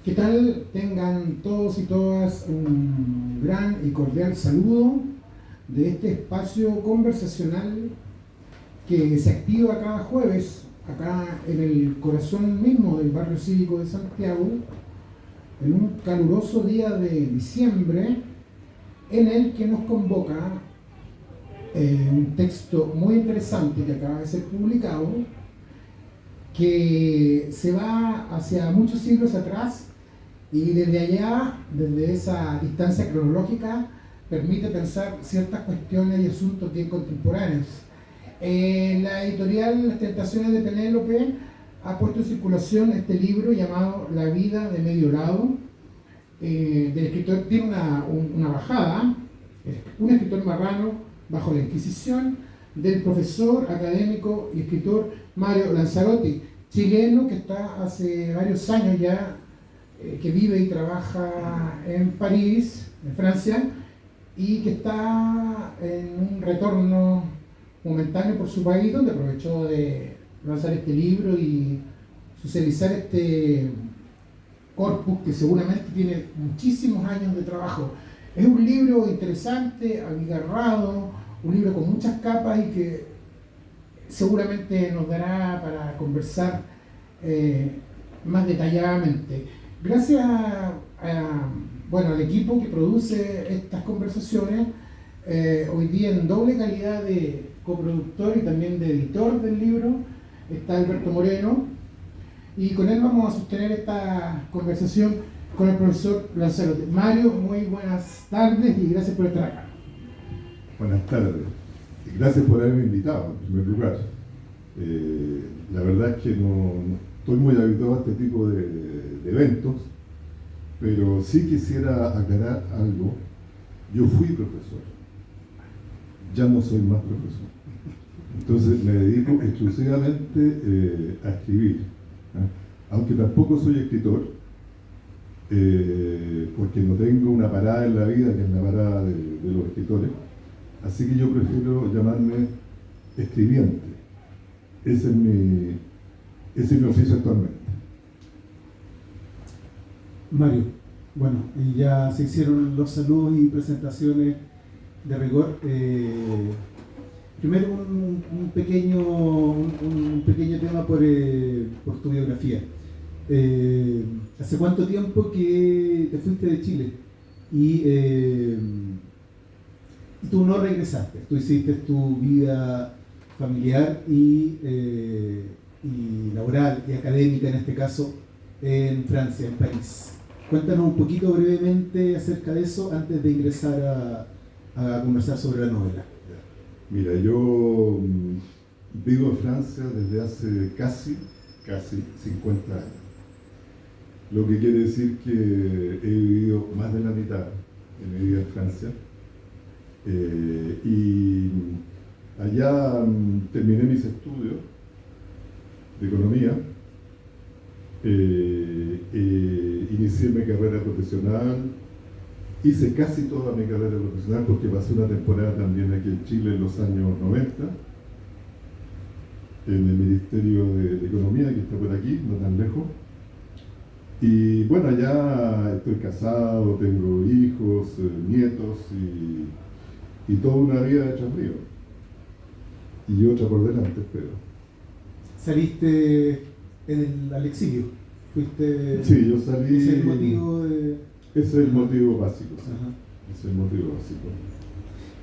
¿Qué tal? Tengan todos y todas un gran y cordial saludo de este espacio conversacional que se activa cada jueves acá en el corazón mismo del barrio cívico de Santiago, en un caluroso día de diciembre, en el que nos convoca un texto muy interesante que acaba de ser publicado, que se va hacia muchos siglos atrás y desde allá, desde esa distancia cronológica, permite pensar ciertas cuestiones y asuntos bien contemporáneos. La editorial Las Tentaciones de Penélope ha puesto en circulación este libro llamado La vida de medio lado, del escritor. Tiene una bajada, un escritor marrano bajo la Inquisición, del profesor académico y escritor Mario Lanzarotti, chileno que está hace varios años ya, que vive y trabaja en París, en Francia, y que está en un retorno momentáneo por su país, donde aprovechó de lanzar este libro y socializar este corpus que seguramente tiene muchísimos años de trabajo. Es un libro interesante, abigarrado, un libro con muchas capas y que seguramente nos dará para conversar más detalladamente. Gracias al equipo que produce estas conversaciones, hoy día en doble calidad de coproductor y también de editor del libro, está Alberto Moreno, y con él vamos a sostener esta conversación con el profesor Lanzarotti. Mario, muy buenas tardes y gracias por estar acá. Buenas tardes. Gracias por haberme invitado, en primer lugar. La verdad es que no estoy muy habituado a este tipo de eventos, pero sí quisiera aclarar algo. Yo fui profesor, ya no soy más profesor. Entonces me dedico exclusivamente a escribir, aunque tampoco soy escritor, porque no tengo una parada en la vida que es la parada de los escritores. Así que yo prefiero llamarme escribiente. Ese es mi oficio actualmente. Mario, bueno, y ya se hicieron los saludos y presentaciones de rigor. Primero un pequeño tema por tu biografía. ¿Hace cuánto tiempo que te fuiste de Chile? Y tú no regresaste, tú hiciste tu vida familiar y laboral y académica en este caso en Francia, en París. Cuéntanos un poquito brevemente acerca de eso antes de ingresar a conversar sobre la novela. Mira, yo vivo en Francia desde hace casi 50 años. Lo que quiere decir que he vivido más de la mitad de mi vida en Francia. Y allá terminé mis estudios de economía, inicié mi carrera profesional, hice casi toda mi carrera profesional porque pasé una temporada también aquí en Chile en los años 90, en el Ministerio de Economía, que está por aquí, no tan lejos. Y bueno, ya estoy casado, tengo hijos, nietos y toda una vida hecha río. Y otra por delante, espero. ¿Saliste al exilio? ¿Fuiste? Sí, yo salí. ¿Ese es el motivo de...? Ese es el motivo básico, sí. Ajá. Ese es el motivo básico.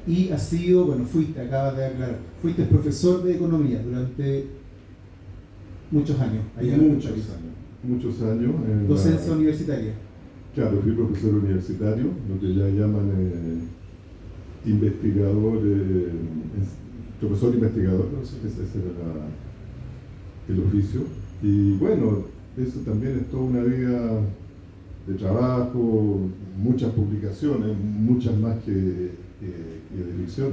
Y has sido, acabas de aclarar, fuiste profesor de economía durante muchos años. Allá Muchos años. Docencia universitaria. Claro, fui profesor universitario, lo que ya llaman investigador, profesor investigador, ese era el oficio. Y bueno, eso también es toda una vida de trabajo, muchas publicaciones, muchas más que de ficción.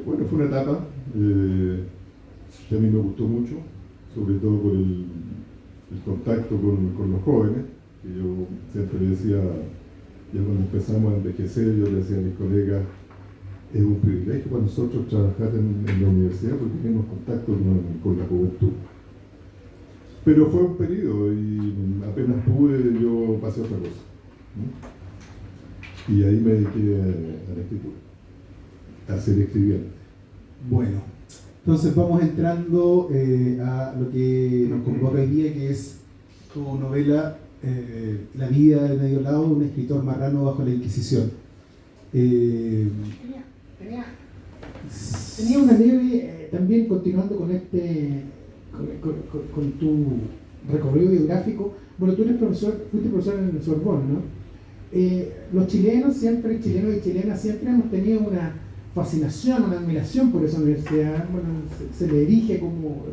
Bueno, fue una etapa que a mí me gustó mucho, sobre todo por el contacto con los jóvenes, que yo siempre decía, ya cuando empezamos a envejecer, yo le decía a mis colegas, es un privilegio para nosotros trabajar en la universidad porque tenemos contacto con la juventud. Pero fue un periodo y apenas pude, yo pasé a otra cosa. ¿No? Y ahí me dediqué a la escritura, a ser escribiente. Bueno, entonces vamos entrando a lo que nos convoca hoy día, que es tu novela La vida de Mediolao, un escritor marrano bajo la Inquisición. Tenía una leve, también continuando con con tu recorrido biográfico. Bueno, tú eres profesor, fuiste profesor en el Sorbonne, ¿no? Los chilenos siempre, chilenos y chilenas, siempre hemos tenido una fascinación, una admiración por esa universidad. Bueno, se le erige como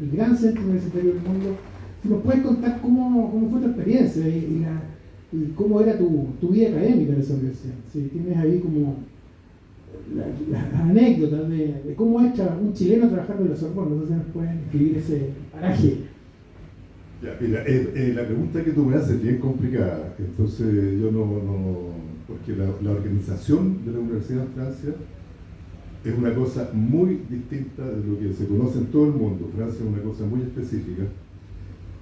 el gran centro universitario del mundo. ¿Nos puedes contar cómo fue tu experiencia y cómo era tu vida académica en esa universidad? Si tienes ahí como las anécdotas de cómo es un chileno trabajando en la Sorbonne, no sé si nos pueden escribir ese paraje. Ya, mira, la pregunta que tú me haces es bien complicada, entonces yo porque la organización de la universidad en Francia es una cosa muy distinta de lo que se conoce en todo el mundo. Francia es una cosa muy específica,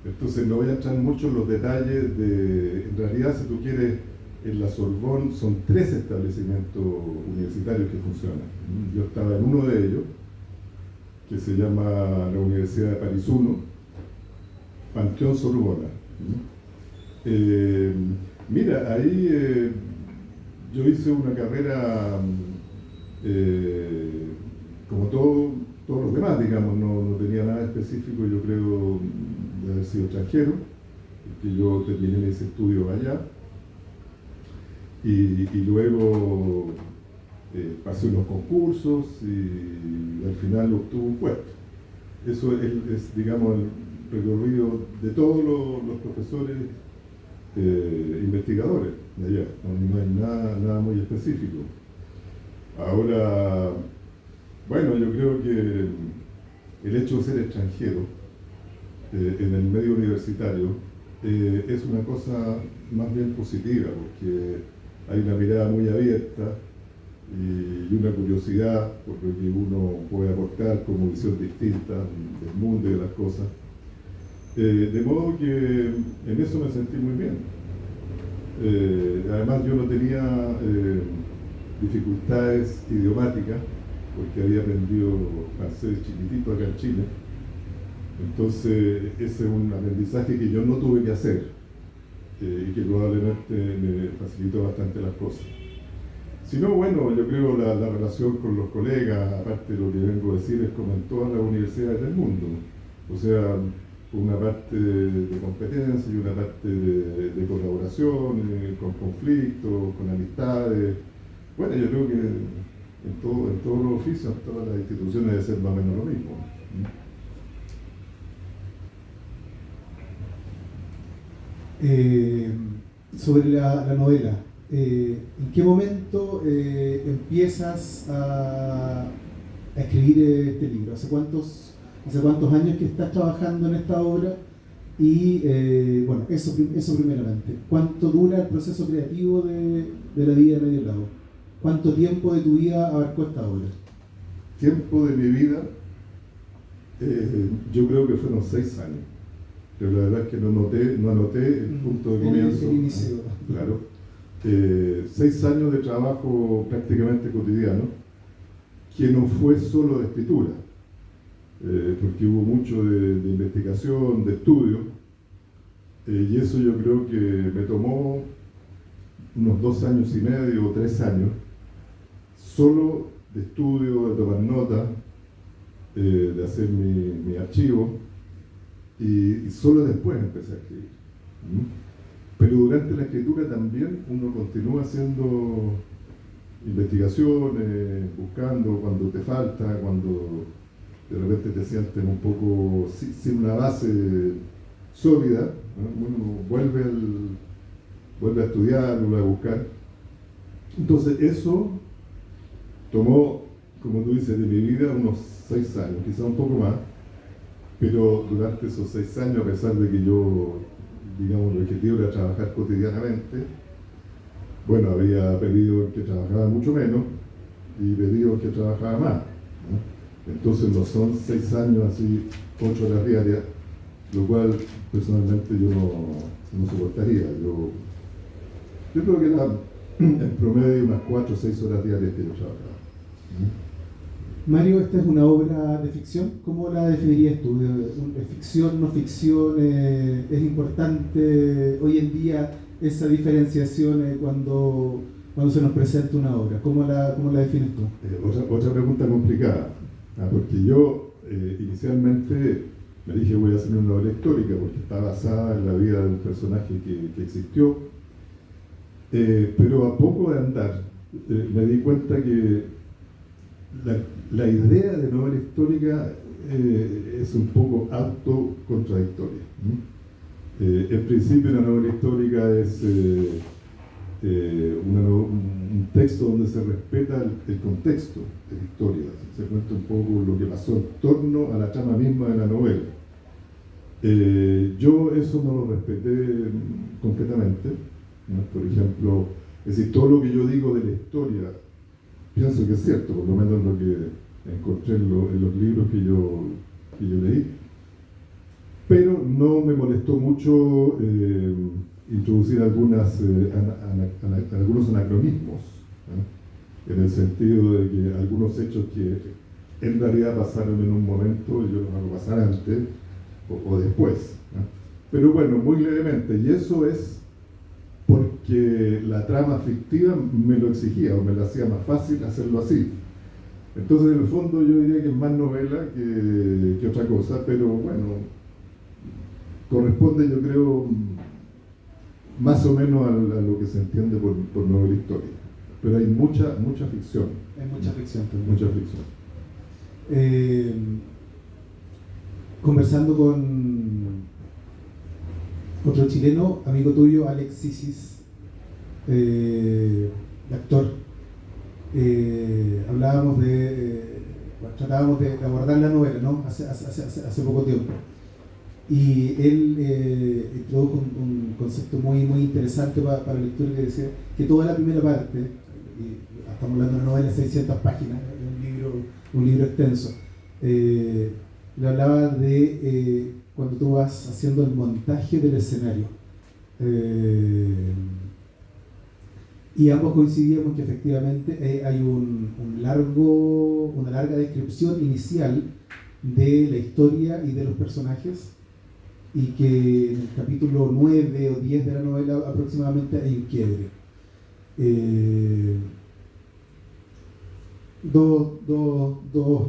entonces no voy a entrar mucho en los detalles en realidad, si tú quieres, en la Sorbonne son 3 establecimientos universitarios que funcionan. Yo estaba en uno de ellos, que se llama la Universidad de París I, Panteón Sorbona. Mira, ahí yo hice una carrera como todos los demás, digamos, no tenía nada específico, yo creo, de haber sido extranjero, porque yo terminé mis estudios allá, y luego pasé unos concursos y al final obtuve un puesto. Eso es digamos, el recorrido de todos los profesores investigadores de allá. No hay nada muy específico. Ahora, bueno, yo creo que el hecho de ser extranjero en el medio universitario es una cosa más bien positiva, porque hay una mirada muy abierta y una curiosidad por lo que uno puede aportar como visión distinta del mundo y de las cosas. De modo que en eso me sentí muy bien. Además yo no tenía dificultades idiomáticas, porque había aprendido francés chiquitito acá en Chile. Entonces ese es un aprendizaje que yo no tuve que hacer y que probablemente me facilitó bastante las cosas. Si no, bueno, yo creo la relación con los colegas, aparte de lo que vengo a decir, es como en todas las universidades del mundo. O sea, una parte de competencia y una parte de colaboración, con conflictos, con amistades. Bueno, yo creo que en todos los oficios, en todas las instituciones debe ser más o menos lo mismo. Sobre la novela, ¿en qué momento empiezas a escribir este libro? ¿Hace cuántos años que estás trabajando en esta obra? Y bueno, eso primeramente. ¿Cuánto dura el proceso creativo de La vida de Mediolao? ¿Cuánto tiempo de tu vida abarcó esta obra? Tiempo de mi vida, yo creo que fueron 6 años. Pero la verdad es que no anoté el punto de comienzo. El inicio. Claro. 6 años de trabajo prácticamente cotidiano, que no fue solo de escritura, porque hubo mucho de investigación, de estudio, y eso yo creo que me tomó unos 2 años y medio o 3 años, solo de estudio, de tomar notas, de hacer mi archivo, y solo después empecé a escribir. Pero durante la escritura también uno continúa haciendo investigaciones, buscando cuando te falta, cuando de repente te sientes un poco sin una base sólida, ¿no? Uno vuelve a estudiar, vuelve a buscar. Entonces eso tomó, como tú dices, de mi vida unos 6 años, quizá un poco más, pero durante esos 6 años, a pesar de que yo, digamos, el objetivo era trabajar cotidianamente, bueno, había periodos en que trabajaba mucho menos y periodos en que trabajaba más, ¿no? Entonces no son 6 años así, 8 horas diarias, lo cual personalmente yo no soportaría. Yo creo que era en promedio unas 4 o 6 horas diarias que yo trabajaba. Mario, esta es una obra de ficción. ¿Cómo la definirías tú? ¿Es ficción, no ficción? ¿Es importante hoy en día esa diferenciación cuando se nos presenta una obra? ¿Cómo la defines tú? Otra pregunta complicada, porque yo inicialmente me dije voy a hacer una novela histórica porque está basada en la vida de un personaje que existió, pero a poco de andar me di cuenta que la idea de novela histórica es un poco autocontradictoria. En principio una novela histórica es un texto donde se respeta el contexto de la historia, se cuenta un poco lo que pasó en torno a la trama misma de la novela. Yo eso no lo respeté completamente, ¿no? Por ejemplo, es decir, todo lo que yo digo de la historia pienso que es cierto, por lo menos lo que encontré en los libros que yo leí, pero no me molestó mucho introducir algunos anacronismos, ¿eh? En el sentido de que algunos hechos que en realidad pasaron en un momento yo los hago pasar antes o después, ¿eh? Pero bueno, muy levemente, y eso es porque la trama fictiva me lo exigía o me lo hacía más fácil hacerlo así. Entonces, en el fondo, yo diría que es más novela que otra cosa, pero bueno, corresponde, yo creo, más o menos a lo que se entiende por novela histórica. Pero hay mucha ficción. Hay mucha ficción también. Mucha ficción. Conversando con otro chileno, amigo tuyo, Alex Sisis, actor, tratábamos de abordar la novela, ¿no? Hace poco tiempo. Y él introdujo un concepto muy interesante para la lectura, que decía que toda la primera parte, y estamos hablando de una novela de 600 páginas, un libro extenso, le hablaba de cuando tú vas haciendo el montaje del escenario. Y ambos coincidíamos que efectivamente hay una larga descripción inicial de la historia y de los personajes, y que en el capítulo 9 o 10 de la novela aproximadamente hay un quiebre. Dos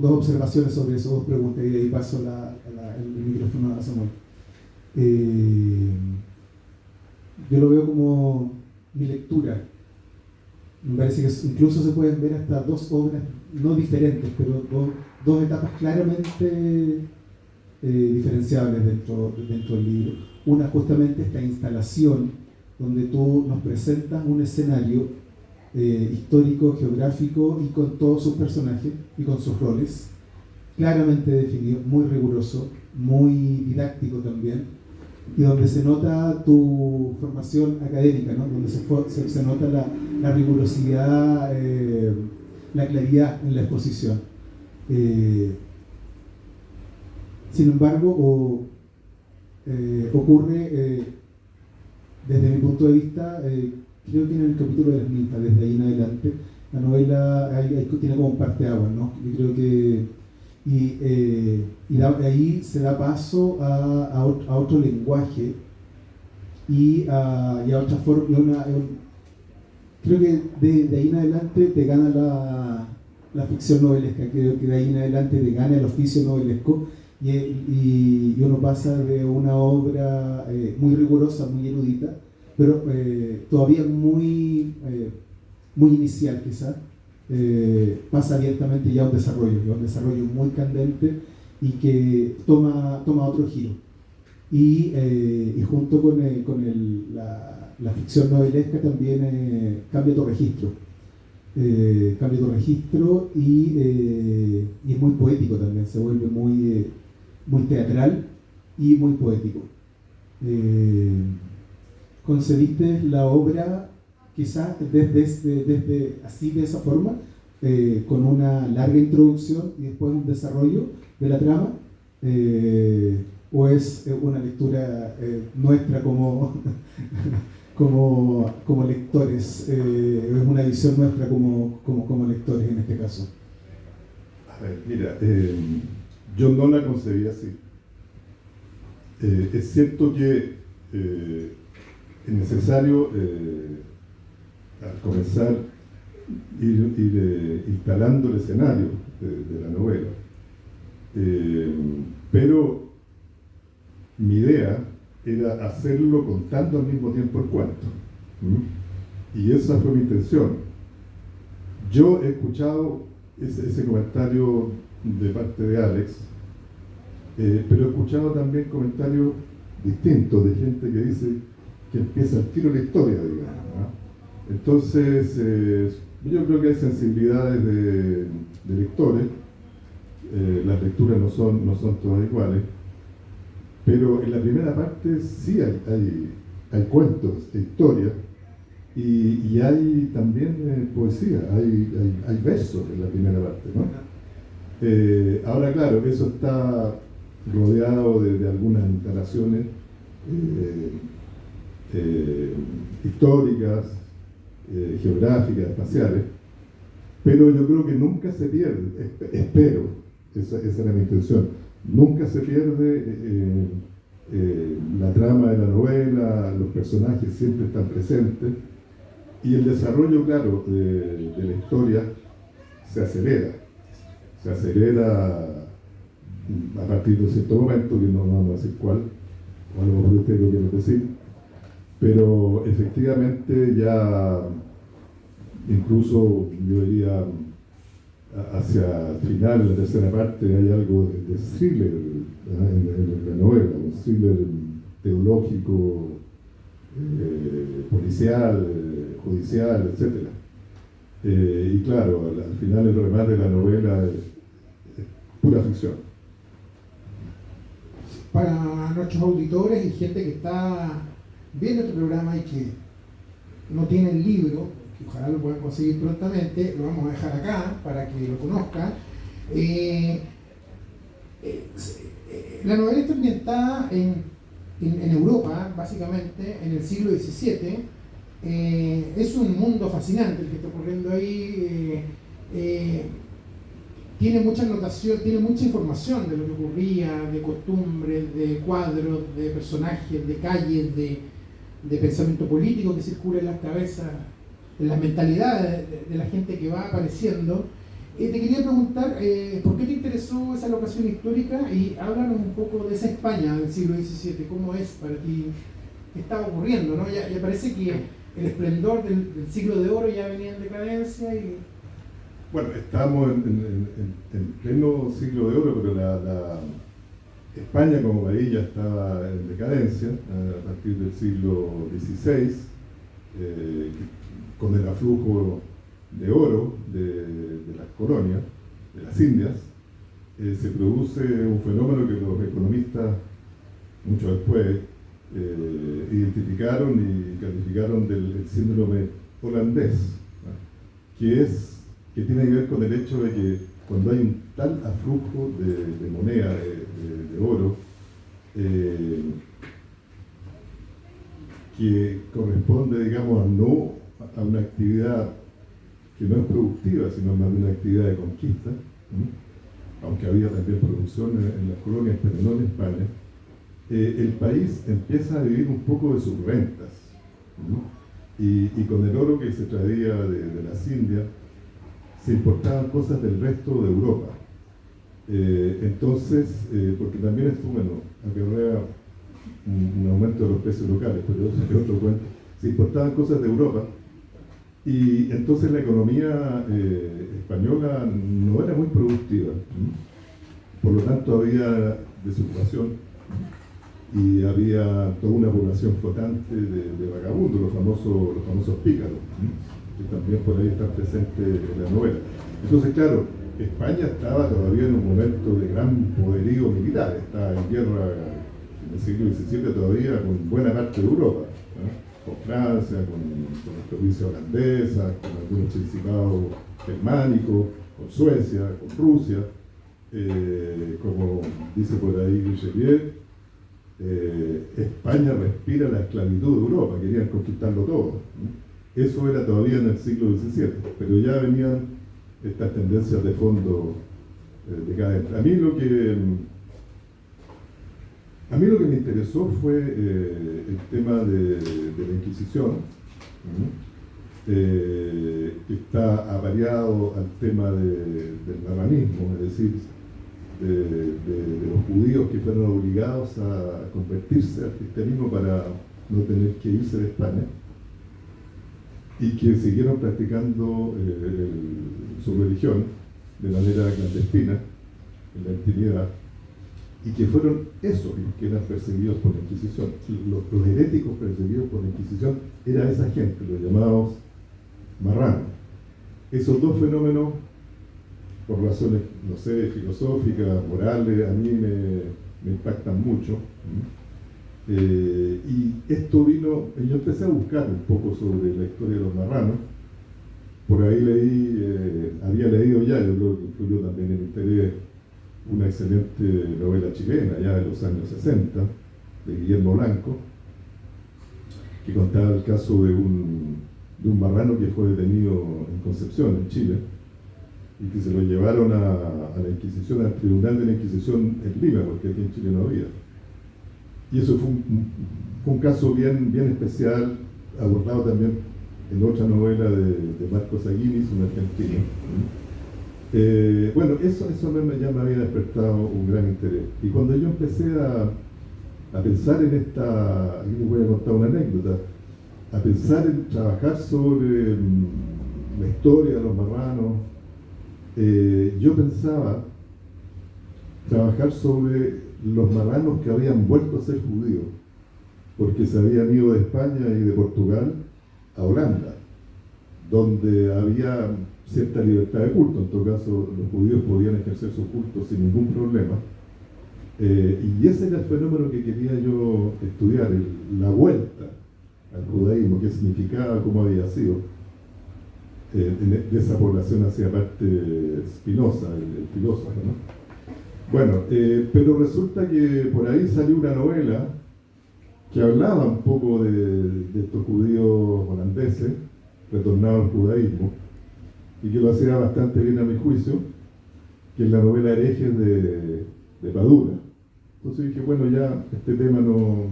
observaciones sobre eso, dos preguntas, y de ahí paso el micrófono a Samuel. Yo lo veo como mi lectura. Me parece que incluso se pueden ver hasta dos obras, no diferentes, pero dos etapas claramente diferenciables dentro del libro. Una, justamente esta instalación donde tú nos presentas un escenario histórico, geográfico, y con todos sus personajes y con sus roles claramente definido, muy riguroso, muy didáctico también, y donde se nota tu formación académica, ¿no? Donde se nota la rigurosidad, la claridad en la exposición. Sin embargo, ocurre, desde mi punto de vista, creo que en el capítulo de las ninfas, desde ahí en adelante, la novela tiene como un parteaguas, ¿no? Yo creo que ahí se da paso a otro lenguaje y a otra forma. Creo que de ahí en adelante te gana la ficción novelesca. Creo que de ahí en adelante te gana el oficio novelesco, y uno pasa de una obra muy rigurosa, muy erudita, pero todavía muy inicial quizás, pasa abiertamente ya a un desarrollo muy candente y que toma otro giro. Y junto con la ficción novelesca también cambia tu registro. Y es muy poético también, se vuelve muy teatral y muy poético. Concebiste la obra quizás desde así, de esa forma, con una larga introducción y después un desarrollo de la trama, ¿O es una lectura nuestra como, como lectores? ¿Es una visión nuestra como lectores en este caso? A ver, mira, yo no la concebí así. Es cierto que es necesario, al comenzar, ir instalando el escenario de la novela. Pero mi idea era hacerlo contando al mismo tiempo el cuento. Y esa fue mi intención. Yo he escuchado ese comentario de parte de Alex, pero he escuchado también comentarios distintos de gente que dice que empieza el tiro de la historia, digamos, ¿no? Entonces, yo creo que hay sensibilidades de lectores, las lecturas no son todas iguales, pero en la primera parte sí hay cuentos, historias, y hay también poesía, hay versos en la primera parte, ¿no? Ahora, claro, eso está rodeado de algunas instalaciones históricas, geográficas, espaciales, pero yo creo que nunca se pierde, espero, esa era mi intención, nunca se pierde la trama de la novela, los personajes siempre están presentes, y el desarrollo, claro, de la historia se acelera a partir de cierto momento, que no vamos a decir cuál, o a lo mejor ustedes lo quieren decir, pero efectivamente ya incluso yo diría hacia el final, en la tercera parte, hay algo de thriller en la novela, un thriller teológico, policial, judicial, etc. Y claro, al final el remate de la novela es pura ficción. Para nuestros auditores y gente que está viendo este programa y que no tiene el libro, que ojalá lo puedan conseguir prontamente, lo vamos a dejar acá para que lo conozcan. La novela está ambientada en Europa, básicamente, en el siglo XVII. Es un mundo fascinante el que está ocurriendo ahí. Tiene mucha anotación, tiene mucha información de lo que ocurría, de costumbres, de cuadros, de personajes, de calles, de pensamiento político que circula en las cabezas, en las mentalidades de la gente que va apareciendo. Te quería preguntar, ¿por qué te interesó esa locación histórica? Y háblanos un poco de esa España del siglo XVII, ¿cómo es para ti? ¿Qué estaba ocurriendo? ¿No? Ya parece que el esplendor del siglo de oro ya venía en decadencia y... Bueno, estamos en pleno siglo de oro, pero la España como país ya estaba en decadencia a partir del siglo XVI, con el aflujo de oro de las colonias, de las Indias. Se produce un fenómeno que los economistas, mucho después, identificaron y calificaron del síndrome holandés, ¿no? que tiene que ver con el hecho de que cuando hay un tal aflujo de moneda, de oro, que corresponde, digamos, no a una actividad que no es productiva, sino más bien una actividad de conquista, aunque había también producción en las colonias, pero no en España, el país empieza a vivir un poco de sus rentas, y con el oro que se traía de las Indias, se importaban cosas del resto de Europa. Entonces, porque también esto, bueno, acarrea un aumento de los precios locales, pero eso es otro cuento. Se importaban cosas de Europa, y entonces la economía española no era muy productiva. Por lo tanto, había desocupación y había toda una población flotante de vagabundos, los famosos pícaros, que también por ahí están presentes en la novela. Entonces, claro, España estaba todavía en un momento de gran poderío militar, estaba en guerra en el siglo XVII todavía con buena parte de Europa, ¿no? Con Francia, con las provincias holandesas, con algunos principados germánicos, con Suecia, con Rusia, como dice por ahí Richelieu, España respira la esclavitud de Europa, querían conquistarlo todo. Eso era todavía en el siglo XVII, pero ya venían estas tendencias de fondo decadentes. A mí lo que me interesó fue el tema de la Inquisición, que está avariado al tema del marranismo, es decir, de los judíos que fueron obligados a convertirse al cristianismo para no tener que irse de España y que siguieron practicando su religión de manera clandestina, en la intimidad, y que fueron esos los que eran perseguidos por la Inquisición. Los heréticos perseguidos por la Inquisición era esa gente, los llamados marranos. Esos dos fenómenos, por razones, no sé, filosóficas, morales, a mí me impactan mucho. Y esto vino, yo empecé a buscar un poco sobre la historia de los marranos. Por ahí había leído ya, yo creo que influyó también en mi interés, una excelente novela chilena, ya de los años 60, de Guillermo Blanco, que contaba el caso de un marrano que fue detenido en Concepción, en Chile, y que se lo llevaron a la Inquisición, al Tribunal de la Inquisición en Lima, porque aquí en Chile no había. Y eso fue un caso bien especial, abordado también en otra novela de Marcos Aguinis, un argentino. Bueno, eso ya me había despertado un gran interés. Y cuando yo empecé a pensar en esta, aquí les voy a contar una anécdota, a pensar en trabajar sobre la historia de los marranos, yo pensaba trabajar sobre los marranos que habían vuelto a ser judíos, porque se habían ido de España y de Portugal a Holanda, donde había cierta libertad de culto. En todo caso, los judíos podían ejercer su culto sin ningún problema. Y ese era el fenómeno que quería yo estudiar, la vuelta al judaísmo, qué significaba, cómo había sido. De esa población hacía parte Spinoza, el filósofo, ¿no? Bueno, pero resulta que por ahí salió una novela que hablaba un poco de estos judíos holandeses retornados al judaísmo, y que lo hacía bastante bien a mi juicio, que es la novela Herejes de Padura. Entonces dije, bueno, ya este tema no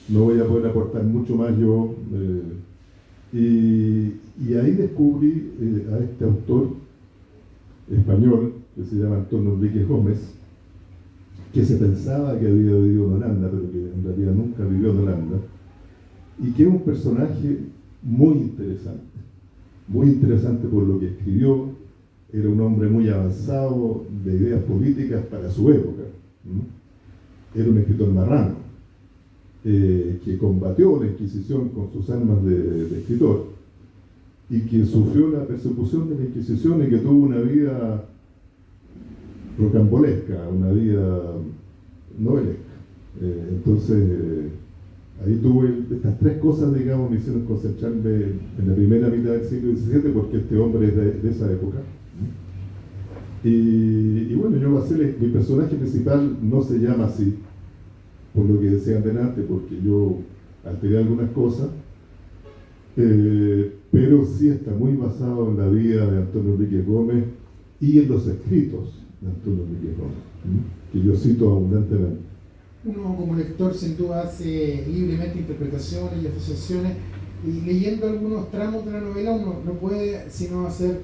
voy a poder aportar mucho más yo, y ahí descubrí a este autor español que se llama Antonio Enrique Gómez, que se pensaba que había vivido en Holanda, pero que en realidad nunca vivió en Holanda, y que es un personaje muy interesante por lo que escribió. Era un hombre muy avanzado de ideas políticas para su época. Era un escritor marrano, que combatió la Inquisición con sus armas de escritor, y que sufrió la persecución de la Inquisición y que tuvo una vida rocambolesca, una vida novelesca. Entonces, ahí tuve estas tres cosas, digamos, me hicieron concentrarme en la primera mitad del siglo XVII, porque este hombre es de esa época. Y bueno, yo mi personaje principal no se llama así, por lo que decían delante, porque yo alteré algunas cosas, pero sí está muy basado en la vida de Antonio Enrique Gómez y en los escritos de Antonio Enrique Gómez, que yo cito abundantemente. Uno como lector sin duda hace libremente interpretaciones y asociaciones, y leyendo algunos tramos de la novela uno no puede sino hacer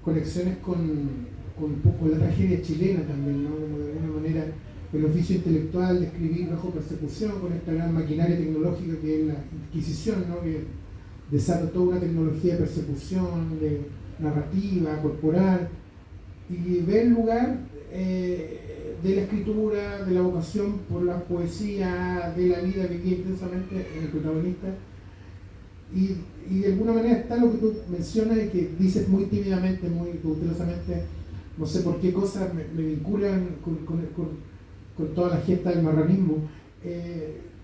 conexiones con un poco la tragedia chilena también, ¿no? Como de alguna manera el oficio intelectual de escribir bajo persecución, con esta gran maquinaria tecnológica que es la Inquisición, ¿no? Que desata toda una tecnología de persecución, de narrativa, corporal, y ve el lugar de la escritura, de la vocación por la poesía, de la vida vivida intensamente en el protagonista, y de alguna manera está lo que tú mencionas y que dices muy tímidamente, muy cautelosamente, no sé por qué cosas me vinculan con toda la gesta del marranismo.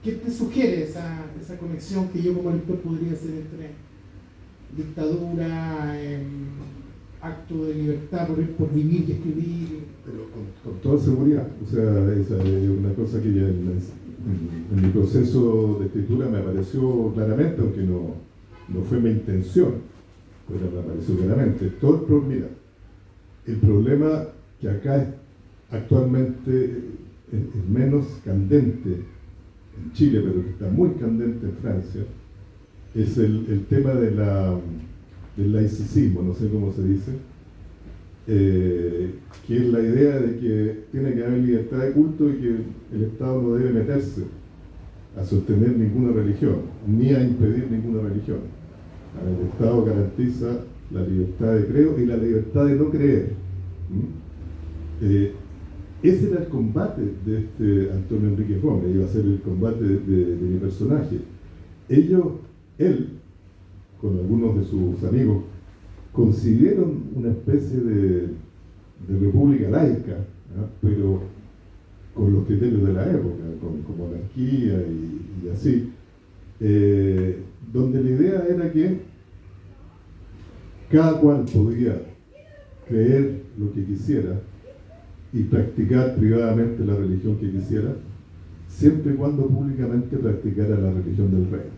¿Qué te sugiere esa conexión que yo como lector podría hacer entre dictadura, acto de libertad por vivir y escribir? Pero con toda seguridad, o sea, esa es una cosa que ya en mi proceso de escritura me apareció claramente, aunque no fue mi intención, pero me apareció claramente. Mira, el problema que acá actualmente es menos candente en Chile, pero que está muy candente en Francia, es el tema del laicismo, no sé cómo se dice, que es la idea de que tiene que haber libertad de culto y que el Estado no debe meterse a sostener ninguna religión, ni a impedir ninguna religión. El Estado garantiza la libertad de creo y la libertad de no creer. Ese era el combate de este Antonio Enrique Gómez, iba a ser el combate de mi personaje. Él, con algunos de sus amigos, consiguieron una especie de república laica, pero con los criterios de la época, con monarquía y así, donde la idea era que cada cual podía creer lo que quisiera y practicar privadamente la religión que quisiera, siempre y cuando públicamente practicara la religión del rey.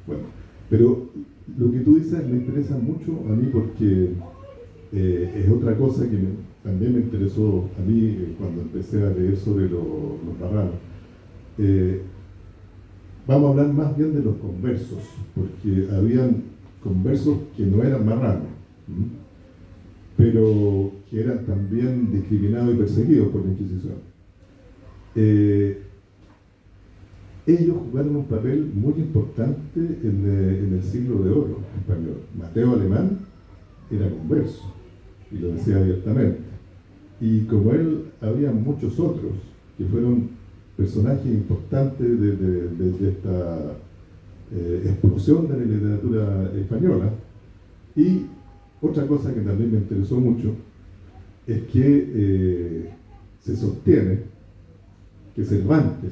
Bueno, pero lo que tú dices me interesa mucho a mí porque es otra cosa que también me interesó a mí cuando empecé a leer sobre los marranos. Vamos a hablar más bien de los conversos, porque habían conversos que no eran marranos, pero que eran también discriminados y perseguidos por la Inquisición. Ellos jugaron un papel muy importante en el siglo de oro español. Mateo Alemán era converso, y lo decía abiertamente. Y como él, había muchos otros que fueron personajes importantes de esta explosión de la literatura española. Y otra cosa que también me interesó mucho es que se sostiene que Cervantes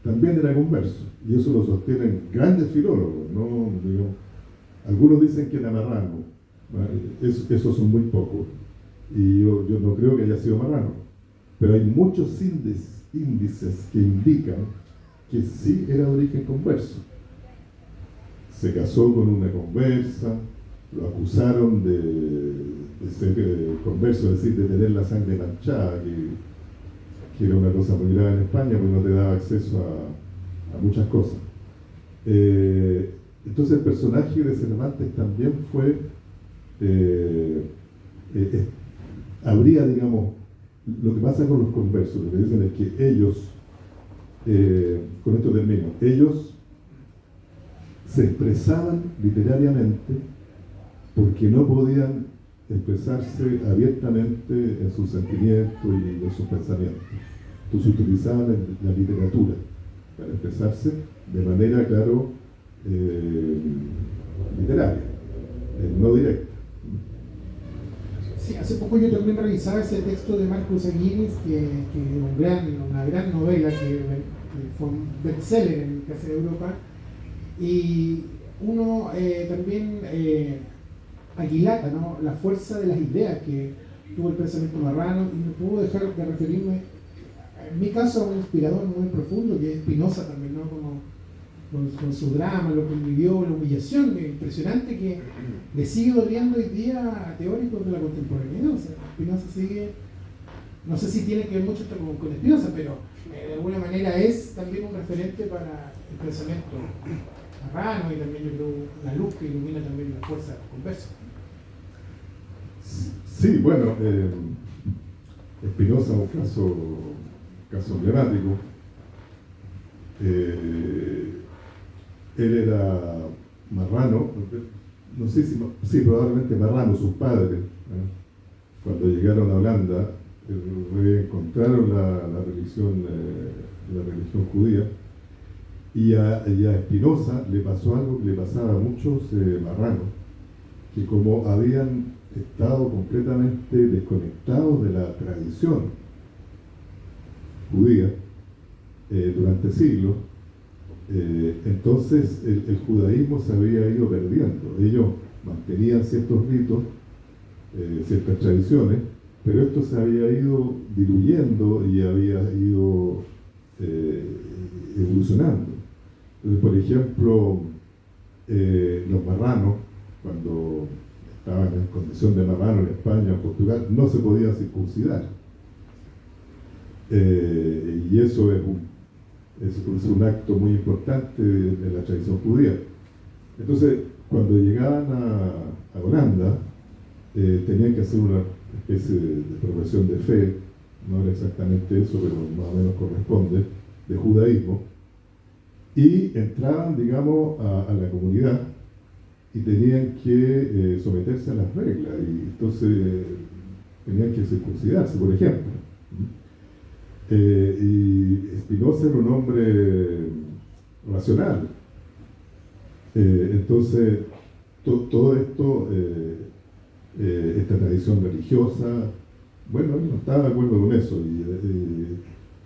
también era converso, y eso lo sostienen grandes filólogos, ¿no? Digo, algunos dicen que era marrano, esos son muy pocos, y yo no creo que haya sido marrano, pero hay muchos índices que indican que sí era de origen converso. Se casó con una conversa, lo acusaron de ser converso, es decir, de tener la sangre manchada, que era una cosa muy grave en España, porque no te daba acceso a muchas cosas. Entonces el personaje de Cervantes también fue, habría, digamos, lo que pasa con los conversos, lo que dicen es que ellos, con esto termino, ellos se expresaban literariamente porque no podían expresarse abiertamente en sus sentimientos y en sus pensamientos. Entonces utilizaban la literatura para expresarse de manera, claro, literaria, no directa. Sí, hace poco yo también revisaba ese texto de Marcos Aguirre, que es una gran novela que fue un bestseller en casi Europa, y uno también aquilata, ¿no?, la fuerza de las ideas que tuvo el pensamiento marrano, y no puedo dejar de referirme, en mi caso, a un inspirador muy profundo, que es Spinoza también, ¿no?, como con su drama, lo que vivió, la humillación impresionante que le sigue doliendo hoy día a teóricos de la contemporaneidad. O sea, Spinoza sigue, no sé si tiene que ver mucho con Spinoza, pero de alguna manera es también un referente para el pensamiento marrano, y también yo creo una luz que ilumina también la fuerza conversa. Sí, bueno, Spinoza es un caso emblemático. Él era marrano, no sé si, sí, probablemente marrano, sus padres, cuando llegaron a Holanda, reencontraron la religión judía, y a Spinoza le pasó algo que le pasaba a muchos marranos, que como habían estado completamente desconectados de la tradición judía durante siglos, entonces el judaísmo se había ido perdiendo. Ellos mantenían ciertos ritos, ciertas tradiciones, pero esto se había ido diluyendo y había ido evolucionando. Entonces, por ejemplo, los marranos, cuando estaban en condición de marrano en España o Portugal, no se podía circuncidar. Y eso es un acto muy importante de la tradición judía. Entonces, cuando llegaban a Holanda, tenían que hacer una especie de profesión de fe, no era exactamente eso, pero más o menos corresponde, de judaísmo, y entraban, digamos, a la comunidad y tenían que someterse a las reglas, y entonces tenían que circuncidarse, por ejemplo. Y Spinoza era un hombre racional. Entonces, todo esto, esta tradición religiosa, bueno, él no estaba de acuerdo con eso, y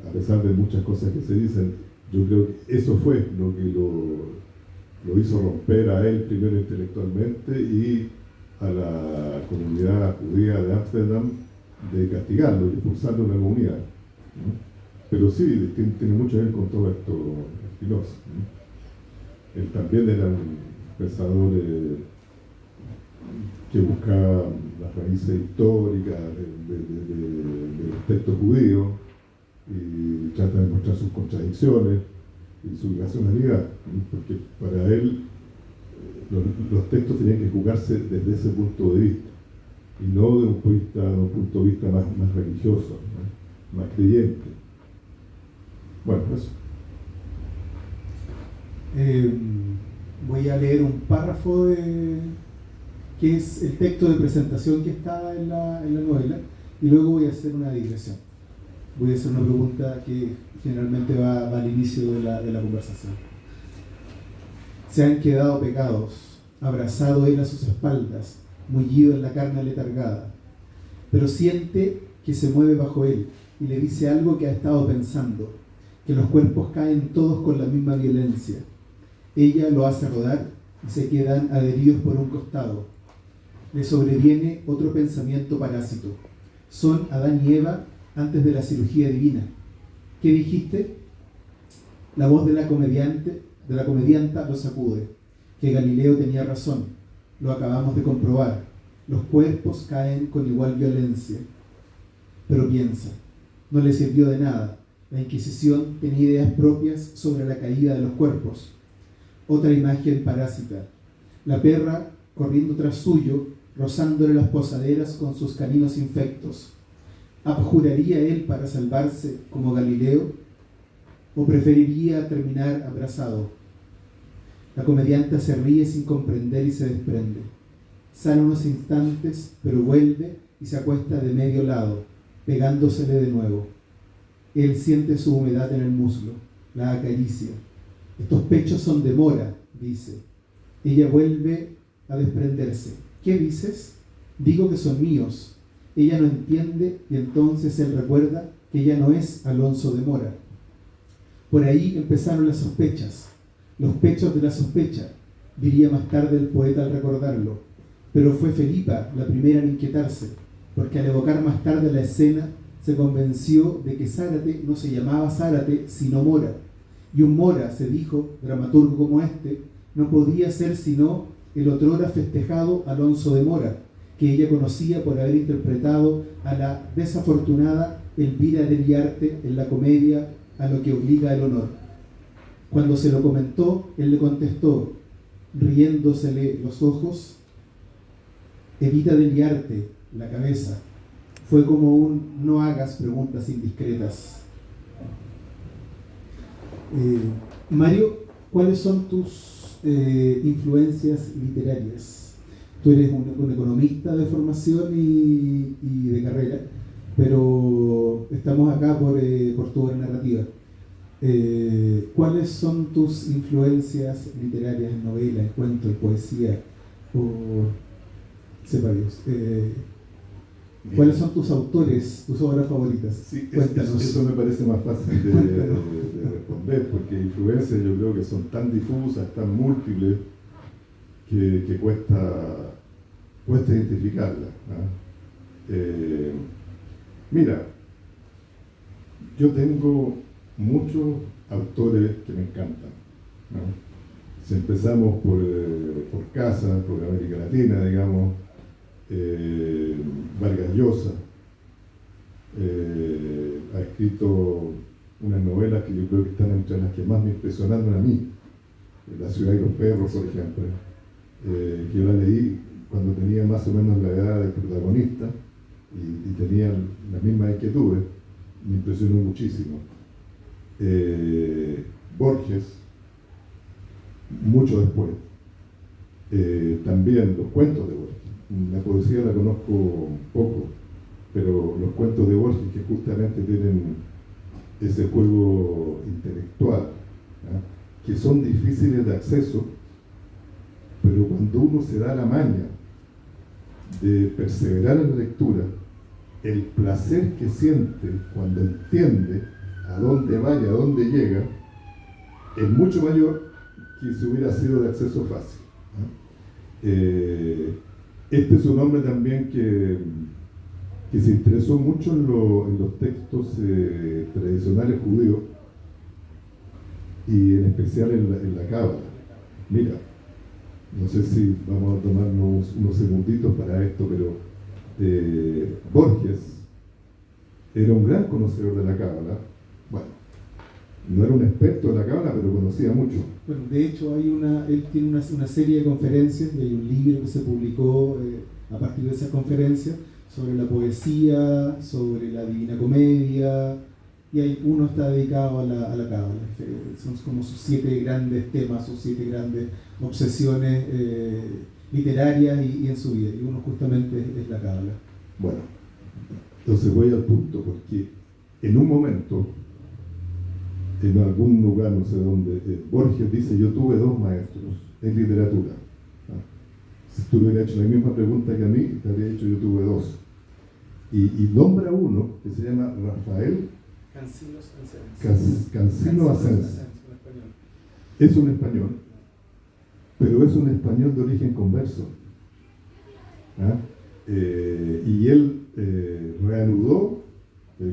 a pesar de muchas cosas que se dicen, yo creo que eso fue lo que lo hizo romper a él primero intelectualmente y a la comunidad judía de Ámsterdam de castigarlo y expulsarlo de la comunidad, ¿no? Pero sí, tiene mucho que ver con todo esto Spinoza, ¿no? Él también era un pensador que buscaba las raíces históricas de los textos judíos y trata de mostrar sus contradicciones y su irracionalidad, ¿no? Porque para él los textos tenían que jugarse desde ese punto de vista y no de un punto de vista más religioso, ¿no? Más creyente. Bueno, eso. Voy a leer un párrafo que es el texto de presentación que está en la novela, y luego voy a hacer una digresión. Voy a hacer una pregunta que generalmente va al inicio de la conversación. Se han quedado pecados, abrazado él a sus espaldas, mullido en la carne letargada, pero siente que se mueve bajo él y le dice algo que ha estado pensando, que los cuerpos caen todos con la misma violencia. Ella lo hace rodar y se quedan adheridos por un costado. Le sobreviene otro pensamiento parásito. Son Adán y Eva antes de la cirugía divina. ¿Qué dijiste? La voz de la comedianta lo sacude. Que Galileo tenía razón. Lo acabamos de comprobar. Los cuerpos caen con igual violencia. Pero piensa, no le sirvió de nada. La Inquisición tenía ideas propias sobre la caída de los cuerpos. Otra imagen parásita. La perra corriendo tras suyo, rozándole las posaderas con sus caninos infectos. ¿Abjuraría él para salvarse como Galileo? ¿O preferiría terminar abrazado? La comediante se ríe sin comprender y se desprende. Sale unos instantes, pero vuelve y se acuesta de medio lado, pegándosele de nuevo. Él siente su humedad en el muslo, la acaricia. Estos pechos son de mora, dice. Ella vuelve a desprenderse. ¿Qué dices? Digo que son míos. Ella no entiende y entonces él recuerda que ella no es Alonso de Mora. Por ahí empezaron las sospechas, los pechos de la sospecha, diría más tarde el poeta al recordarlo. Pero fue Felipa la primera en inquietarse, porque al evocar más tarde la escena se convenció de que Zárate no se llamaba Zárate sino Mora, y un Mora, se dijo, dramaturgo como este, no podía ser sino el otrora festejado Alonso de Mora, que ella conocía por haber interpretado a la desafortunada Elvira de Liarte en la comedia A lo que obliga el honor. Cuando se lo comentó, él le contestó, riéndosele los ojos, Evita de Liarte, la cabeza. Fue como un no hagas preguntas indiscretas. Mario, ¿cuáles son tus influencias literarias? Tú eres un economista de formación y de carrera, pero estamos acá por tu obra narrativa. ¿Cuáles son tus influencias literarias en novelas, en cuentos, en poesía? Sepa Dios. ¿Cuáles son tus autores, tus obras favoritas? Sí, cuéntanos. eso me parece más fácil de responder, porque influencias yo creo que son tan difusas, tan múltiples, que cuesta identificarlas, ¿no? Mira, yo tengo muchos autores que me encantan, ¿no? Si empezamos por Casa, por América Latina, digamos, Vargas Llosa ha escrito unas novelas que yo creo que están entre las que más me impresionaron a mí. La ciudad y los perros, por ejemplo, que yo la leí cuando tenía más o menos la edad del protagonista y tenía las mismas inquietudes, me impresionó muchísimo. Borges, mucho después. También los cuentos de Borges. La poesía la conozco poco, pero los cuentos de Borges, que justamente tienen ese juego intelectual, ¿ah?, que son difíciles de acceso, pero cuando uno se da la maña de perseverar en la lectura, el placer que siente cuando entiende a dónde va y a dónde llega es mucho mayor que si hubiera sido de acceso fácil, ¿no? Este es un hombre también que se interesó mucho en los textos tradicionales judíos y en especial en la Cábala. Mira, no sé si vamos a tomarnos unos segunditos para esto, pero Borges era un gran conocedor de la Cábala. Bueno, no era un experto de la Cábala, pero conocía mucho. Bueno, de hecho él tiene una serie de conferencias y hay un libro que se publicó a partir de esas conferencias sobre la poesía, sobre la Divina Comedia, y uno está dedicado a la Cábala. Son como sus 7 grandes temas, sus 7 grandes obsesiones literarias y en su vida, y uno justamente es la Cábala. Bueno, entonces voy al punto, porque en un momento, en algún lugar, no sé dónde, Borges dice: yo tuve 2 maestros en literatura. Si tú le hubieras hecho la misma pregunta que a mí, te habría dicho: yo tuve 2. Y nombra uno que se llama Rafael Cansino Asens. Es un español, pero es un español de origen converso. ¿Ah? Y él reanudó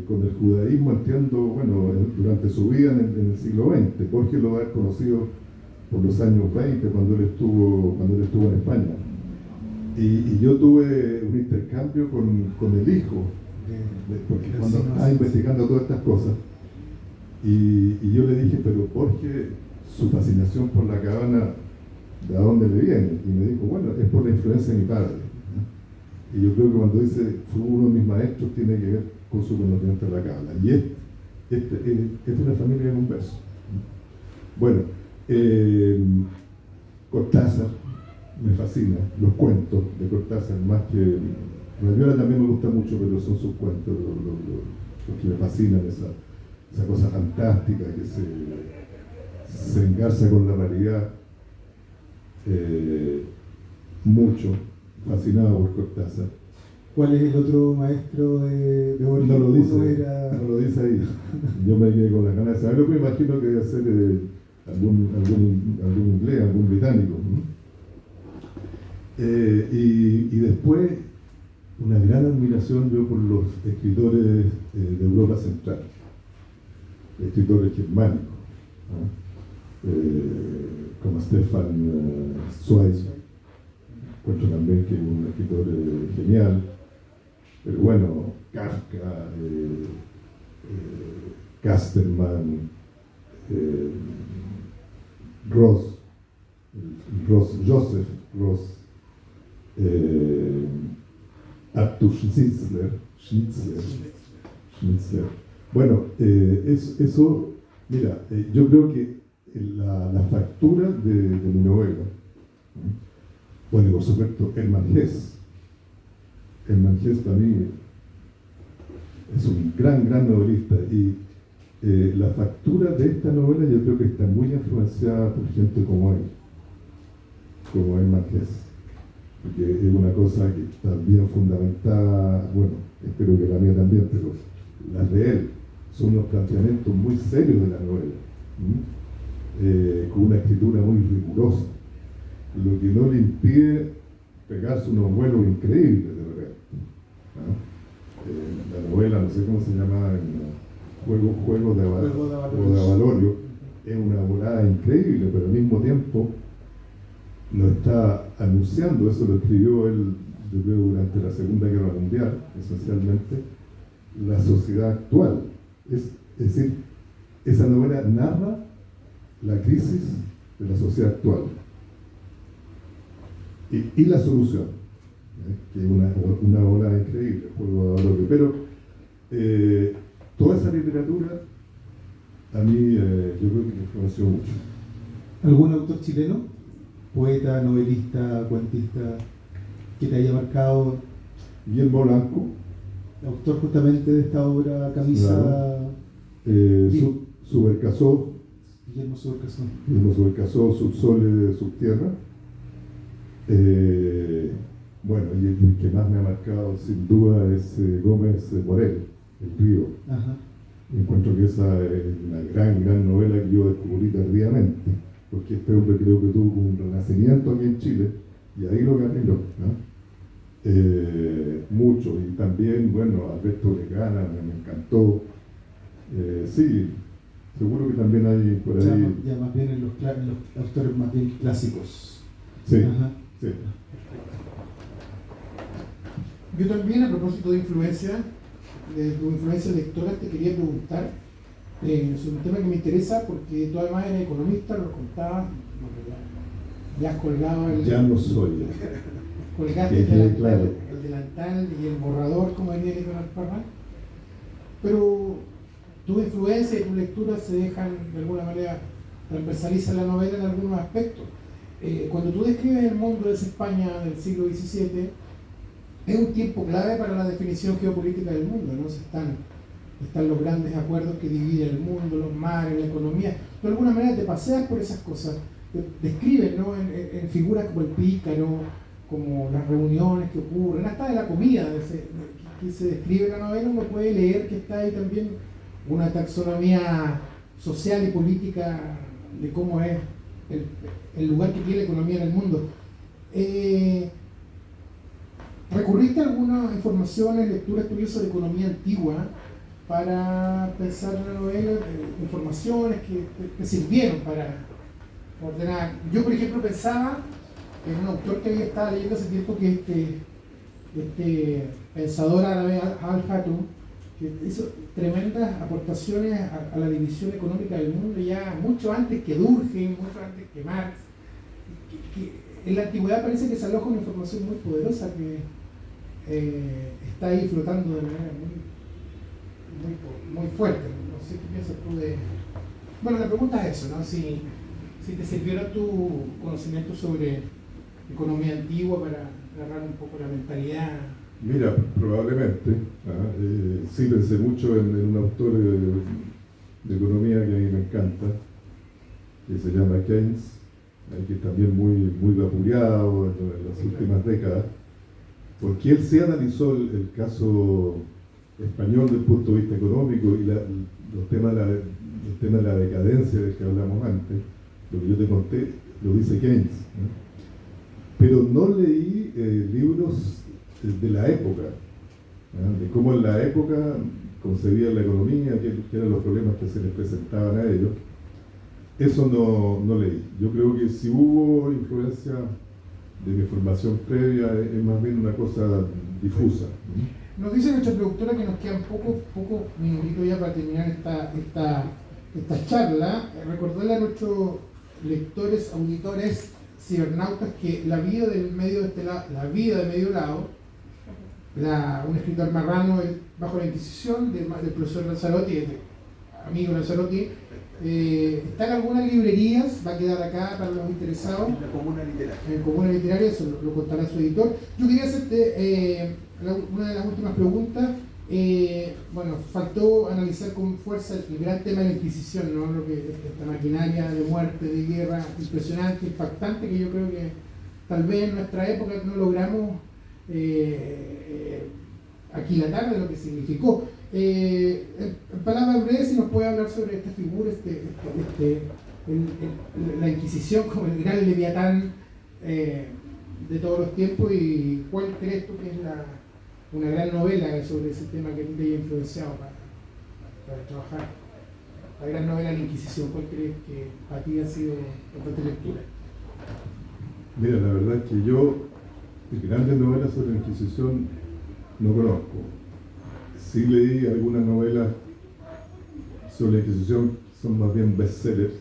con el judaísmo, entiendo, bueno, durante su vida en el siglo XX. Borges lo ha conocido por los años 20, cuando él estuvo en España. Y yo tuve un intercambio con el hijo, porque cuando estaba investigando todas estas cosas, y yo le dije: pero Borges, su fascinación por la Cábala, ¿de dónde le viene? Y me dijo: bueno, es por la influencia de mi padre. Y yo creo que cuando dice fue uno de mis maestros, tiene que ver con su conocimiento de la Cábala. Y es una familia de conversos. Bueno, Cortázar me fascina, los cuentos de Cortázar, más que Rayuela también me gusta mucho, pero son sus cuentos los que me fascinan, esa cosa fantástica que se engarza con la realidad. Mucho fascinado por Cortázar. ¿Cuál es el otro maestro de Borges? No lo dice ahí. Yo me quedé con las ganas de saberlo, pero imagino que debe ser algún inglés, algún británico, ¿no? Y después, una gran admiración yo por los escritores de Europa Central, escritores germánicos, ¿no? Como Stefan Zweig. Encuentro también que es un escritor genial, pero bueno, Kafka, Casterman, Joseph Ross, Arthur Schnitzler. Bueno, eso, mira, yo creo que la factura de mi novela, ¿no? Bueno, y por supuesto, Hermann Hesse. Hermann Hesse para mí es un gran novelista, y la factura de esta novela yo creo que está muy influenciada por gente como él, como Hermann Hesse, porque es una cosa que está bien fundamentada. Bueno, espero que la mía también, pero las de él son unos planteamientos muy serios de la novela, con una escritura muy rigurosa, lo que no le impide pegarse unos vuelos increíbles de repente, ¿no? La novela, no sé cómo se llama, Juego de Avalorio, es una volada increíble, pero al mismo tiempo nos está anunciando, eso lo escribió él, yo creo, durante la Segunda Guerra Mundial, esencialmente, la sociedad actual. Es decir, esa novela narra la crisis de la sociedad actual y la solución, que es una volada increíble, pero toda esa literatura a mí yo creo que me influenció mucho. ¿Algún autor chileno, poeta, novelista, cuentista, que te haya marcado? Guillermo Blanco, Autor justamente de esta obra, Camisa. claro. Subercasó, Guillermo Subercasó. Subercasó, Subsole, Subtierra. Bueno, y el que más me ha marcado sin duda es Gómez Morel, El Río. Ajá. Encuentro que esa es una gran novela que yo descubrí tardíamente, porque este hombre creo que tuvo un renacimiento aquí en Chile, y ahí lo gané, ¿no? Mucho, y también, bueno, Alberto Legana me encantó. Sí, seguro que también hay por ahí. Ya más bien en los autores más bien clásicos. Sí, Ajá. sí. Yo también, a propósito de tu influencia lectora, te quería preguntar sobre un tema que me interesa, porque tú además eres economista, lo contabas, ya has colgado Ya no soy. colgaste Claro. el delantal y el borrador, como diría Nicolás Parra, pero tu influencia y tu lectura se dejan de alguna manera, transversalizan la novela en algunos aspectos. Cuando tú describes el mundo de esa España del siglo XVII, es un tiempo clave para la definición geopolítica del mundo, ¿no? Están los grandes acuerdos que dividen el mundo, los mares, la economía. Tú de alguna manera te paseas por esas cosas, te describes, ¿no? en figuras como el pícaro, como las reuniones que ocurren, hasta de la comida que se describe en la novela. Uno puede leer que está ahí también una taxonomía social y política de cómo es el lugar que tiene la economía en el mundo. ¿Recurriste a algunas informaciones, lecturas tuyas sobre economía antigua para pensar en la novela? Informaciones que te sirvieron para ordenar. Yo, por ejemplo, pensaba en un autor que había estado leyendo hace tiempo, que este pensador árabe, Al-Hatum, que hizo tremendas aportaciones a la división económica del mundo ya mucho antes que Durkheim, mucho antes que Marx. Que en la antigüedad parece que se aloja una información muy poderosa que está ahí flotando de manera muy fuerte. No sé qué piensas tú de... Bueno, la pregunta es eso, ¿no? Si te sirvieron tu conocimiento sobre economía antigua para agarrar un poco la mentalidad. Mira, probablemente. Sí, pensé mucho en un autor de economía que a mí me encanta, que se llama Keynes, que es también muy vapuleado en las últimas décadas, porque él sí analizó el caso español desde el punto de vista económico y los temas de la decadencia del que hablamos antes. Lo que yo te conté lo dice Keynes, ¿no? Pero no leí libros de la época, ¿no? De cómo en la época concebían la economía, qué eran los problemas que se les presentaban a ellos. Eso no leí. Yo creo que si hubo influencia de mi formación previa, es más bien una cosa difusa. Nos dice nuestra productora que nos quedan pocos minutitos ya para terminar esta charla. Recordarle a nuestros lectores, auditores, cibernautas, que La vida de medio lado, un escritor marrano bajo la Inquisición del profesor Lanzarotti, amigo Lanzarotti, está en algunas librerías, va a quedar acá para los interesados. En la Comuna Literaria. En Comuna Literaria, eso lo contará su editor. Yo quería hacerte una de las últimas preguntas. Bueno, faltó analizar con fuerza el gran tema de la Inquisición, ¿no? Lo que esta maquinaria de muerte, de guerra, impresionante, impactante, que yo creo que tal vez en nuestra época no logramos aquilatar de lo que significó. En palabras breves, si nos puede hablar sobre esta figura, la Inquisición como el gran leviatán de todos los tiempos, y cuál crees tú que es una gran novela sobre ese tema que te haya influenciado para trabajar. la gran novela de la Inquisición, ¿cuál crees que a ti ha sido bastante lectura? Mira, la verdad es que yo grandes novelas sobre la Inquisición no conozco. Sí leí algunas novelas sobre la Inquisición, son más bien bestsellers.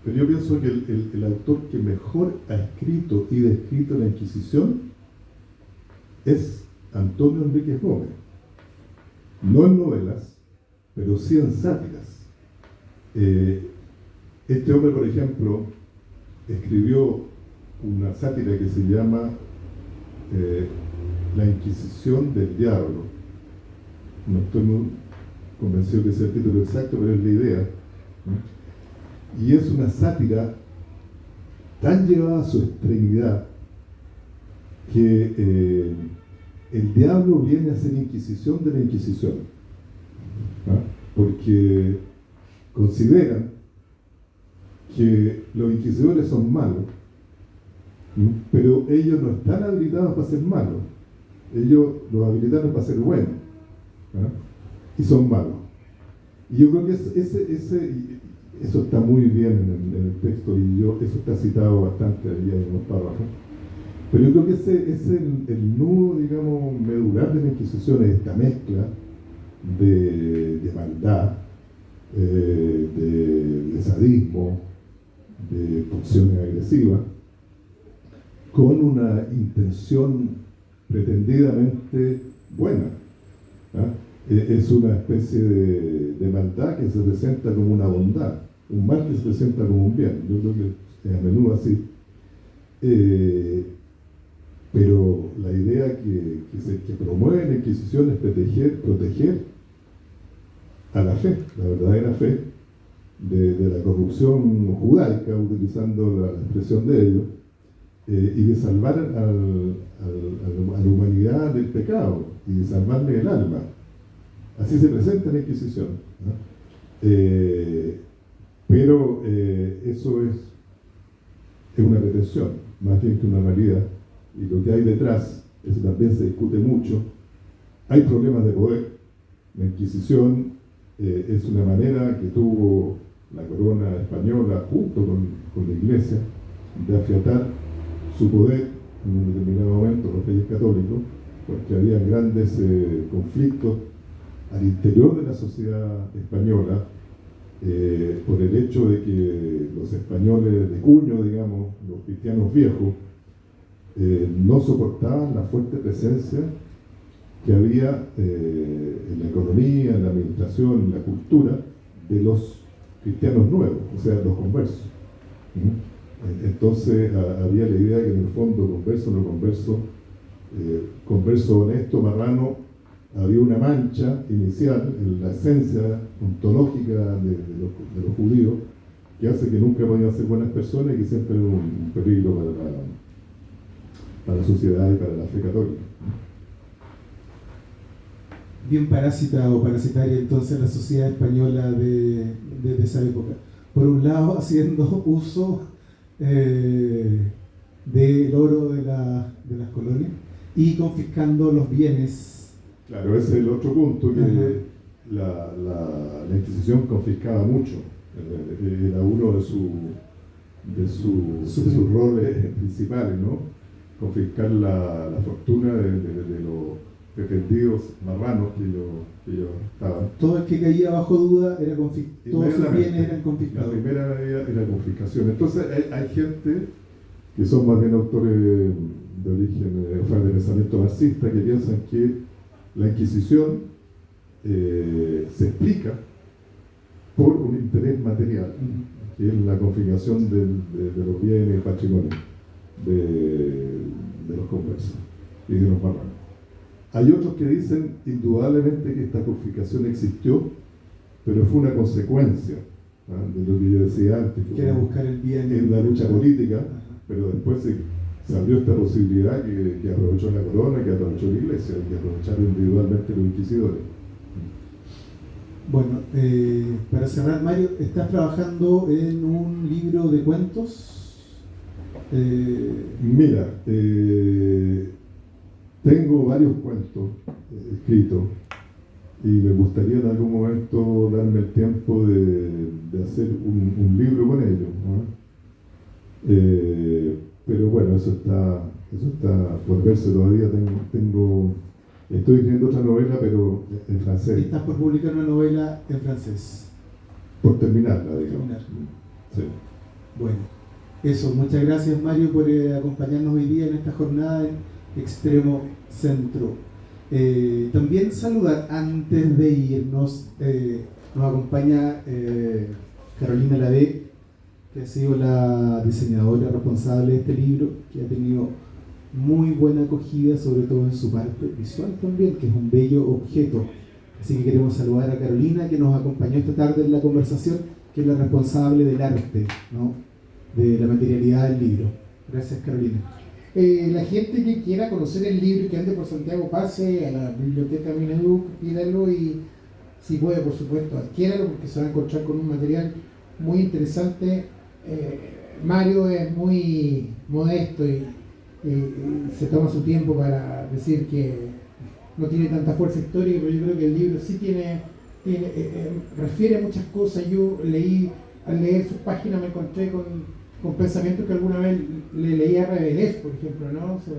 Pero yo pienso que el autor que mejor ha escrito y descrito la Inquisición es Antonio Enríquez Gómez. No en novelas, pero sí en sátiras. Este hombre, por ejemplo, escribió una sátira que se llama La Inquisición del Diablo. No estoy muy convencido que sea el título exacto, pero es la idea. Y es una sátira tan llevada a su extremidad que el diablo viene a ser inquisición de la Inquisición, porque consideran que los inquisidores son malos, pero ellos no están habilitados para ser malos, ellos los habilitaron para ser buenos, y son malos. Y yo creo que eso está muy bien en el texto, y eso está citado bastante ahí en los párrafos. Pero yo creo que ese es el nudo, digamos, medular de la Inquisición, es esta mezcla de maldad, de sadismo, de pulsiones agresivas, con una intención pretendidamente buena. Es una especie de maldad que se presenta como una bondad, un mal que se presenta como un bien. Yo creo que es a menudo así. Pero la idea que promueve la Inquisición es proteger a la fe, la verdadera fe, de la corrupción judaica, utilizando la expresión de ellos, y de salvar a la humanidad del pecado, y de salvarle el alma. Así se presenta la Inquisición, ¿no? Pero eso es una pretensión, más bien que una realidad. Y lo que hay detrás, eso también se discute mucho. Hay problemas de poder. La Inquisición es una manera que tuvo la corona española, junto con la Iglesia, de afiatar su poder en un determinado momento, los reyes católicos, porque había grandes conflictos al interior de la sociedad española, por el hecho de que los españoles de cuño, digamos, los cristianos viejos, no soportaban la fuerte presencia que había en la economía, en la administración, en la cultura de los cristianos nuevos, o sea, los conversos. Entonces había la idea que en el fondo, converso o no converso, converso honesto, marrano, había una mancha inicial en la esencia ontológica de los judíos que hace que nunca podían ser buenas personas y que siempre era un peligro para la sociedad y para la fe católica. Bien parásita o parasitaria entonces la sociedad española de esa época. Por un lado, haciendo uso del oro de las colonias y confiscando los bienes. Claro, ese es el otro punto, que la Inquisición confiscaba mucho. Era uno de sus roles principales, ¿no? Confiscar la fortuna de los pretendidos marranos que ellos estaban. Todo el que caía bajo duda era confiscado, todos sus bienes eran confiscados. La primera medida era confiscación. Entonces hay gente que son más bien autores de origen, de pensamiento marxista, que piensan que la Inquisición se explica por un interés material, que es la confiscación de los bienes y patrimonio de los conversos y de los marranos. Hay otros que dicen indudablemente que esta confiscación existió, pero fue una consecuencia de lo que yo decía antes, que era buscar el bien en la lucha política, pero después se abrió esta posibilidad que aprovechó la corona, que aprovechó la Iglesia, que aprovecharon individualmente los inquisidores. Bueno, para cerrar, Mario, ¿estás trabajando en un libro de cuentos? Mira, tengo varios cuentos escritos. y me gustaría en algún momento darme el tiempo de hacer un libro con ellos, ¿no? Pero bueno, eso está por verse todavía. Estoy escribiendo otra novela, pero en francés. Estás por publicar una novela en francés. Por terminarla, digamos. Terminar. Sí. Bueno, eso, muchas gracias Mario por acompañarnos hoy día en esta jornada en Extremo Centro. También saludar antes de irnos, nos acompaña Carolina Lavé, que ha sido la diseñadora responsable de este libro, que ha tenido muy buena acogida, sobre todo en su parte visual también, que es un bello objeto. Así que queremos saludar a Carolina, que nos acompañó esta tarde en la conversación, que es la responsable del arte, ¿no?, de la materialidad del libro. Gracias, Carolina. La gente que quiera conocer el libro y que ande por Santiago, pase a la biblioteca Mineduc, pídalo y, si puede, por supuesto, adquiéralo, porque se va a encontrar con un material muy interesante. Mario es muy modesto y se toma su tiempo para decir que no tiene tanta fuerza histórica, pero yo creo que el libro sí refiere a muchas cosas. Yo al leer sus páginas me encontré con pensamientos que alguna vez le leía a Rabelais, por ejemplo, ¿no? O sea,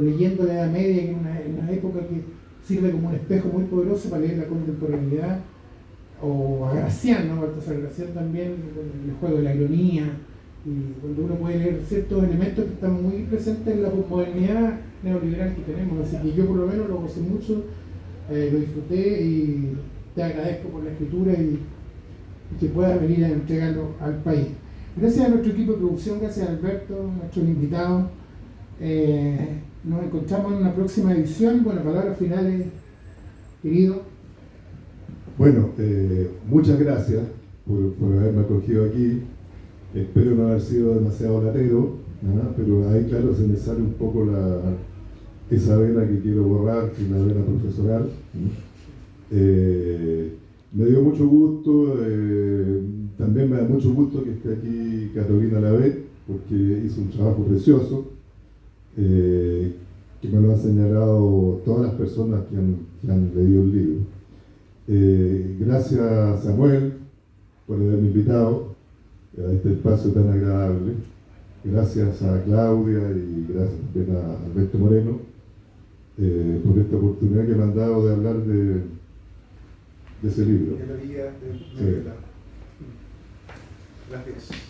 leyendo la Edad Media, que es una época que sirve como un espejo muy poderoso para leer la contemporaneidad, o a Gracián, ¿no? Baltasar Gracián también, el juego de la ironía, y cuando uno puede leer ciertos elementos que están muy presentes en la posmodernidad neoliberal que tenemos. Así que yo por lo menos lo gocé mucho, lo disfruté, y te agradezco por la escritura y que puedas venir a entregarlo al país. Gracias a nuestro equipo de producción, gracias a Alberto, nuestros invitados. Nos encontramos en una próxima edición. Bueno, palabras finales, querido. Bueno, muchas gracias por haberme acogido aquí. Espero no haber sido demasiado latero, ¿no? Pero ahí, claro, se me sale un poco esa vena que quiero borrar, que es la vena profesoral, ¿no? Me dio mucho gusto, también me da mucho gusto que esté aquí Carolina Lavé, porque hizo un trabajo precioso, que me lo han señalado todas las personas que han leído el libro. Gracias, Samuel, por haberme invitado a este espacio tan agradable. Gracias a Claudia y gracias también a Alberto Moreno por esta oportunidad que me han dado de hablar de ese libro. De la vida de Sí. Gracias.